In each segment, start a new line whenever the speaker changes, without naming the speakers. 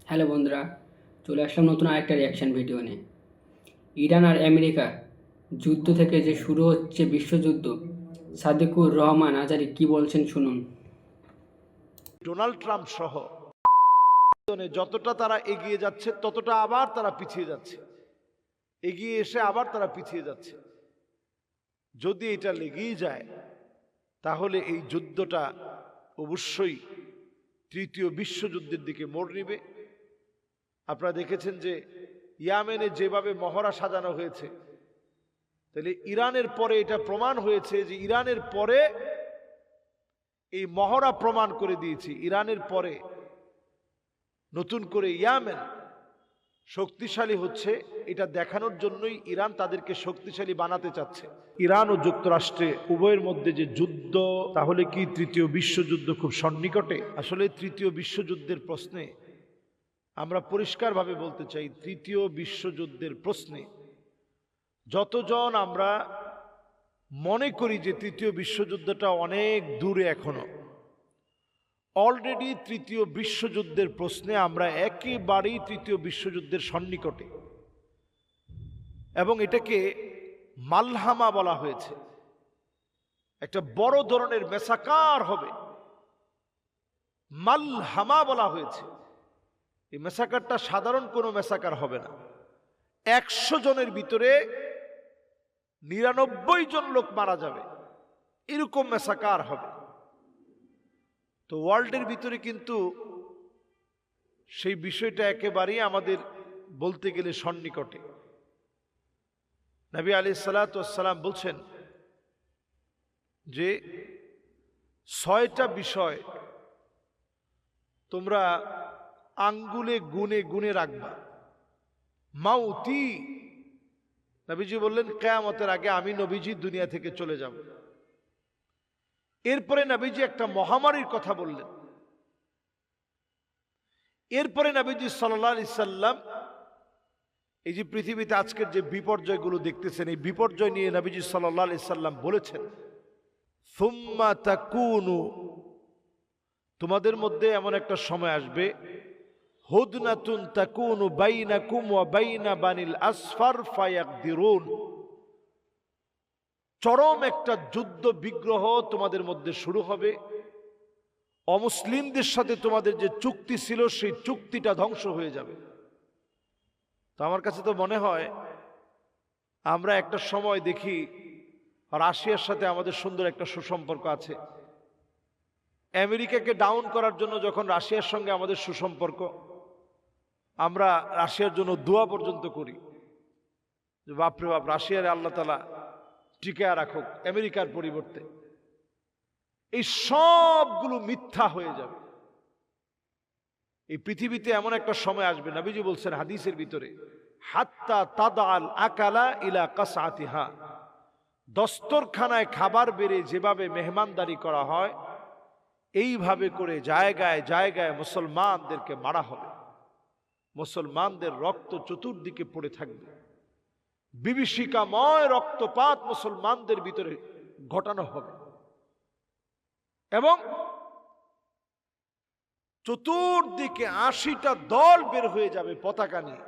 Hello বন্ধুরা, চলে আসলাম নতুন আরেকটা রিয়াকশন ভিডিও নিয়ে। ইরান আর আমেরিকা যুদ্ধ থেকে যে শুরু হচ্ছে বিশ্বযুদ্ধ, সাদেকুর রহমান আজারি কি বলছেন শুনুন।
ডোনাল্ড ট্রাম্প সহ যতটা তারা এগিয়ে যাচ্ছে ততটা আবার তারা পিছিয়ে যাচ্ছে, এগিয়ে এসে আবার তারা পিছিয়ে যাচ্ছে। যদি এটা লেগেই যায় তাহলে এই যুদ্ধটা অবশ্যই তৃতীয় বিশ্বযুদ্ধের দিকে মোড় নেবে। আপনারা দেখেছেন যে ইয়ামেনে যেভাবে মহড়া সাজানো হয়েছে, তাহলে ইরানের পরে এটা প্রমাণ হয়েছে যে ইরানের পরে এই মহড়া প্রমাণ করে দিয়েছে, ইরানের পরে নতুন করে ইয়ামেন শক্তিশালী হচ্ছে। এটা দেখানোর জন্যই ইরান তাদেরকে শক্তিশালী বানাতে চাচ্ছে। ইরান ও যুক্তরাষ্ট্রে উভয়ের মধ্যে যে যুদ্ধ, তাহলে কি তৃতীয় বিশ্বযুদ্ধ খুব সন্নিকটে? আসলে তৃতীয় বিশ্বযুদ্ধের প্রশ্নে আমরা পরিষ্কারভাবে বলতে চাই, তৃতীয় বিশ্বযুদ্ধের প্রশ্নে যতজন আমরা মনে করি যে তৃতীয় বিশ্বযুদ্ধটা অনেক দূরে, এখনো অলরেডি তৃতীয় বিশ্বযুদ্ধের প্রশ্নে আমরা একেবারেই তৃতীয় বিশ্বযুদ্ধের সন্নিকটে, এবং এটাকে মালহামা বলা হয়েছে। একটা বড় ধরনের মেসাকার হবে, মালহামা বলা হয়েছে। এই মেসাকারটা সাধারণ কোনো মেসাকার হবে না। 100 জনের ভিতরে 99 জন লোক মারা যাবে, এরকম মেসাকার হবে। তো ওয়ার্ল্ডের ভিতরে কিন্তু সেই বিষয়টা একেবারেই আমাদের বলতে গেলে সন্নিকটে। নবী আলাইহিস সালাতু ওয়াস সালাম বলছেন যে 6টা বিষয় তোমরা আঙ্গুলে গুনে গুনে রাখবা। মাউতি, নবীজি বললেন কিয়ামতের আগে আমি নবীজি দুনিয়া থেকে চলে যাব। এরপরে নবীজি একটা মহামারীর কথা বললেন। এরপরে নবীজি সাল্লাল্লাহু আলাইহি সাল্লাম এই যে পৃথিবীতে আজকের যে বিপর্যয়গুলো দেখতেছেন, এই বিপর্যয় নিয়ে নবীজি সাল্লাল্লাহু আলাইহি সাল্লাম বলেছেন, সুম্মা তাকুনু, তোমাদের মধ্যে এমন একটা সময় আসবে, হুদনাতুন তাকুনু বাইনাকুম ওয়া বাইনা বানিল আসফার ফায়াকদিরুন, চরম একটা যুদ্ধ বিগ্রহ তোমাদের মধ্যে শুরু হবে। অমুসলিমদের সাথে তোমাদের যে চুক্তি ছিল সেই চুক্তিটা ধ্বংস হয়ে যাবে। তো আমার কাছে তো মনে হয় আমরা একটা সময় দেখি রাশিয়ার সাথে আমাদের সুন্দর একটা সুসম্পর্ক আছে। আমেরিকাকে ডাউন করার জন্য যখন রাশিয়ার সঙ্গে আমাদের সুসম্পর্ক, আমরা রাশিয়ার জন্য দোয়া পর্যন্ত করি যে বাপরে বাপ, রাশিয়ারে আল্লাহ তাআলা টিকায়া রাখুক আমেরিকার পরিবর্তে। এই সবগুলো মিথ্যা হয়ে যাবে। এই পৃথিবীতে এমন একটা সময় আসবে, নবীজি বলছেন হাদিসের ভিতরে, হাত্তা তাদাল আকালা ইলা কাসআতিহা, দস্তরখানায় খাবার বেড়ে যেভাবে মেহমানদারি করা হয়, এইভাবে করে জায়গায় জায়গায় মুসলমানদেরকে মারা হবে। মুসলমানদের রক্ত চতুর্দিকে পড়ে থাকবে, বিভীষিকাময় রক্তপাত মুসলমানদের ভিতরে ঘটানো হবে, এবং চতুর্দিকে 80টা দল বের হয়ে যাবে পতাকা নিয়ে।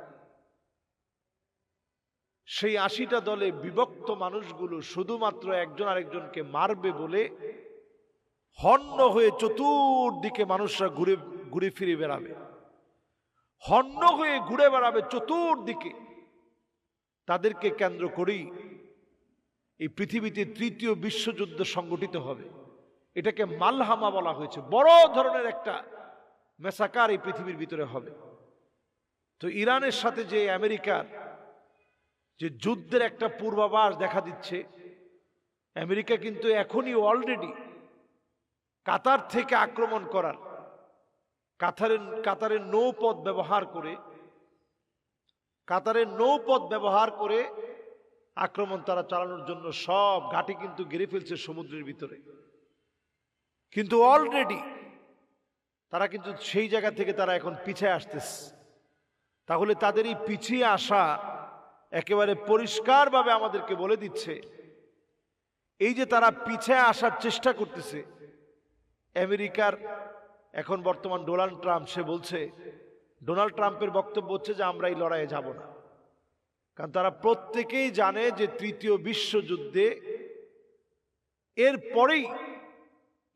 সেই 80টা দলে বিভক্ত মানুষগুলো শুধুমাত্র একজন আরেকজনকে মারবে বলে হন্য হয়ে চতুর্দিকে মানুষরা ঘুরে ঘুরে ফিরে বেড়াবে, হন্য হয়ে ঘুরে বেড়াবে চতুর্দিকে। তাদেরকে কেন্দ্র করেই এই পৃথিবীতে তৃতীয় বিশ্বযুদ্ধ সংগঠিত হবে। এটাকে মালহামা বলা হয়েছে। বড় ধরনের একটা মেসাকার এই পৃথিবীর ভিতরে হবে। তো ইরানের সাথে যে আমেরিকার যে যুদ্ধের একটা পূর্বাভাস দেখা দিচ্ছে, আমেরিকা কিন্তু এখনই অলরেডি কাতার থেকে আক্রমণ করার, কাতারের নৌপথ ব্যবহার করে আক্রমণ তারা চালানোর জন্য সব ঘাঁটি কিন্তু ঘিরে ফেলছে সমুদ্রের ভিতরে। কিন্তু অলরেডি তারা কিন্তু সেই জায়গা থেকে তারা এখন পিছিয়ে আসতেছে। তাহলে তাদের এই পিছিয়ে আসা একেবারে পরিষ্কারভাবে আমাদেরকে বলে দিচ্ছে, এই যে তারা পিছিয়ে আসার চেষ্টা করতেছে, আমেরিকার এখন বর্তমান ডোনাল্ড ট্রাম্প সে বলছে ডোনাল্ড ট্রাম্পের বক্তব্য হচ্ছে যে আমরা এই লড়াইয়ে যাব না, কারণ তারা প্রত্যেকেই জানে যে তৃতীয় বিশ্বযুদ্ধে এর পরেই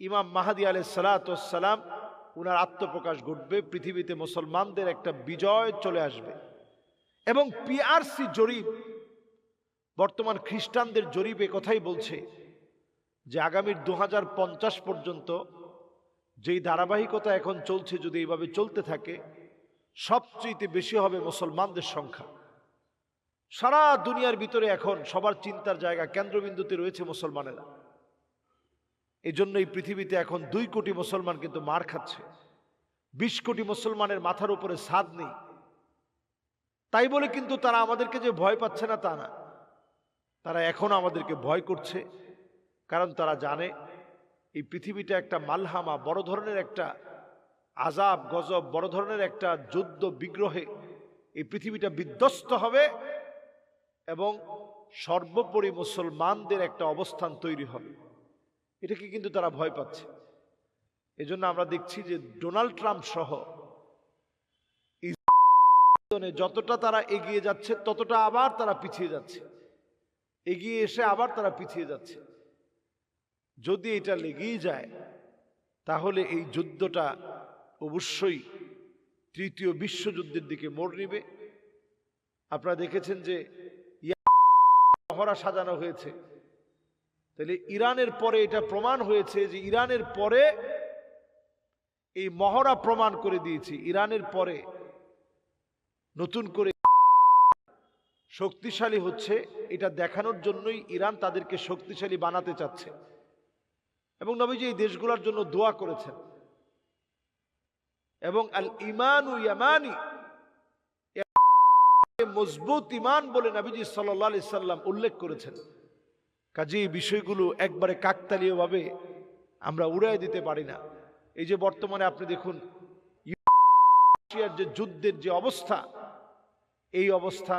ইমাম মাহদী আলাইহিস সালাম উনার আত্মপ্রকাশ ঘটবে, পৃথিবীতে মুসলমানদের একটা বিজয় চলে আসবে। এবং পিআরসি জরিপ, বর্তমান খ্রিস্টানদের জরিপ কথাই বলছে যে আগামী 2050 পর্যন্ত যেই ধারাবাহিকতা এখন চলছে, যদি এইভাবে চলতে থাকে, সবচেয়ে বেশি হবে মুসলমানদের সংখ্যা। সারা দুনিয়ার ভিতরে এখন সবার চিন্তার জায়গা, কেন্দ্রবিন্দুতে রয়েছে মুসলমানেরা। এই জন্য এই পৃথিবীতে এখন 2 কোটি মুসলমান কিন্তু মার খাচ্ছে। 20 কোটি মুসলমানের মাথার উপরে ছাদ নেই। তাই বলে কিন্তু তারা আমাদেরকে যে ভয় পাচ্ছে না তা না, তারা এখন আমাদেরকে ভয় করছে, কারণ তারা জানে এই পৃথিবীটা একটা মালহামা, বড় ধরনের একটা আযাব গজব, বড় ধরনের একটা যুদ্ধ বিগ্রহে এই পৃথিবীটা বিধ্বস্ত হবে এবং সর্বোপরি মুসলমানদের একটা অবস্থান তৈরি হবে। এটাকে কিন্তু তারা ভয় পাচ্ছে। এজন্য আমরা দেখছি যে ডোনাল্ড ট্রাম্প সহ যতটা তারা এগিয়ে যাচ্ছে ততটা আবার তারা পিছিয়ে যাচ্ছে, এগিয়ে এসে আবার তারা পিছিয়ে যাচ্ছে। যদি এটা লেগেই যায় তাহলে এই যুদ্ধটা অবশ্যই তৃতীয় বিশ্বযুদ্ধের দিকে মোড় নেবে। আপনারা দেখেছেন যে মহড়া সাজানো হয়েছে, তাহলে ইরানের পরে এটা প্রমাণ হয়েছে যে ইরানের পরে এই মহড়া প্রমাণ করে দিয়েছে ইরানের পরে নতুন করে শক্তিশালী হচ্ছে। এটা দেখানোর জন্যই ইরান তাদেরকে শক্তিশালী বানাতে চাচ্ছে এবং নবীজি এই দেশগুলোর জন্য দোয়া করেছেন। এবং আল ইমানু ইয়ামানি, মজবুত ইমান বলে নবীজি সাল্লাল্লাহু আলাইহি সাল্লাম উল্লেখ করেছেন। কাজেই এই বিষয়গুলো একবারে কাকতালীয়ভাবে আমরা উড়াই দিতে পারি না। এই যে বর্তমানে আপনি দেখুন রাশিয়ার যে যুদ্ধের যে অবস্থা, এই অবস্থা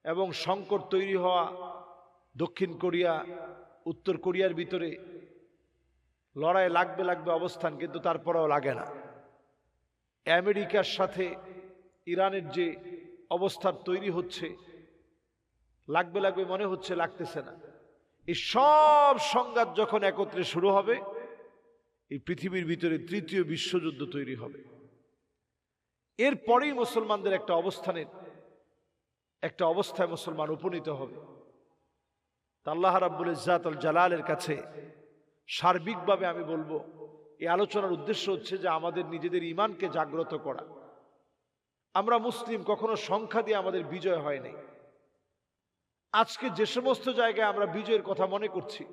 এবং সংকট তৈরি হওয়া দক্ষিণ কোরিয়া উত্তর কোরিয়ার ভিতরে লড়াই লাগবে অবস্থান, কিন্তু তারপরেও লাগে না। আমেরিকার সাথে ইরানের যে অবস্থা তৈরি হচ্ছে, লাগবে মনে হচ্ছে, লাগতেছে না। এই সব সংঘাত যখন একত্রে শুরু হবে, এই পৃথিবীর ভিতরে তৃতীয় বিশ্বযুদ্ধ তৈরি হবে। এরপরেই মুসলমানদের একটা অবস্থায় মুসলমান উপনীত হবে। তা আল্লাহ রাব্বুল ইজ্জাত আল জালালের কাছে সার্বিকভাবে আমি বলবো, এই আলোচনার উদ্দেশ্য হচ্ছে যে আমাদের নিজেদের ঈমানকে জাগ্রত করা। আমরা মুসলিম, কখনো সংখ্যা দিয়ে আমাদের বিজয় হয় নাই। আজকে যে সমস্ত জায়গায় আমরা বিজয়ের কথা মনে করছি,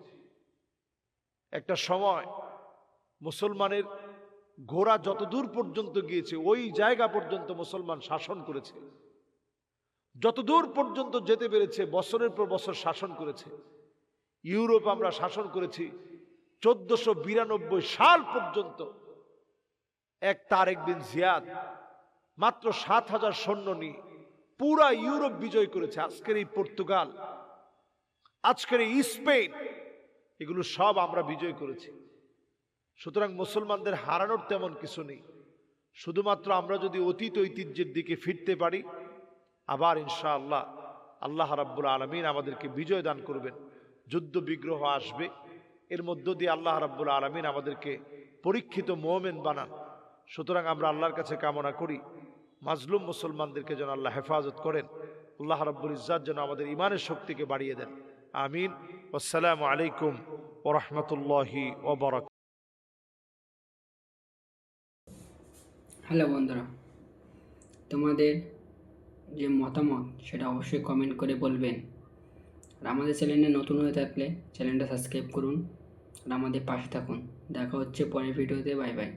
একটা সময় মুসলমানের ঘোড়া যতদূর পর্যন্ত গিয়েছে ওই জায়গা পর্যন্ত মুসলমান শাসন করেছে, যতদূর পর্যন্ত যেতে পেরেছে বছরের পর বছর শাসন করেছে। ইউরোপ আমরা শাসন করেছি 1492 সাল পর্যন্ত। এক তারেক বিন জিয়াদ মাত্র 7000 সৈন্য নিয়ে পুরা ইউরোপ বিজয় করেছে। আজকের এই পর্তুগাল, আজকের এই স্পেন, এগুলো সব আমরা বিজয় করেছি। সুতরাং মুসলমানদের হারানোর তেমন কিছু নেই। শুধুমাত্র আমরা যদি অতীত ঐতিহ্যের দিকে ফিরতে পারি, আবার ইনশাআল্লাহ আল্লাহ রাব্বুল আলামিন আমাদেরকে বিজয় দান করবেন। যুদ্ধ বিগ্রহ আসবে, এর মধ্য দিয়ে আল্লাহ রাব্বুল আলামিন আমাদেরকে পরীক্ষিত মুমিন বানান। সুতরাং আমরা আল্লাহর কাছে কামনা করি মাজলুম মুসলমানদেরকে যেন আল্লাহ হেফাজত করেন, আল্লাহ রাব্বুল ইজ্জাত যেন আমাদের ঈমানের শক্তিকে বাড়িয়ে দেন। আমিন। আসসালামু আলাইকুম ওয়া রাহমাতুল্লাহি ওয়া বারাকাতুহু।
হ্যালো বন্ধুরা, তোমাদের যে মতামত সেটা অবশ্যই কমেন্ট করে বলবেন। আর আমাদের চ্যানেলে নতুন হয়ে থাকলে চ্যানেলটা সাবস্ক্রাইব করুন আর আমাদের পাশে থাকুন। দেখা হচ্ছে পরের ভিডিওতে। Bye bye.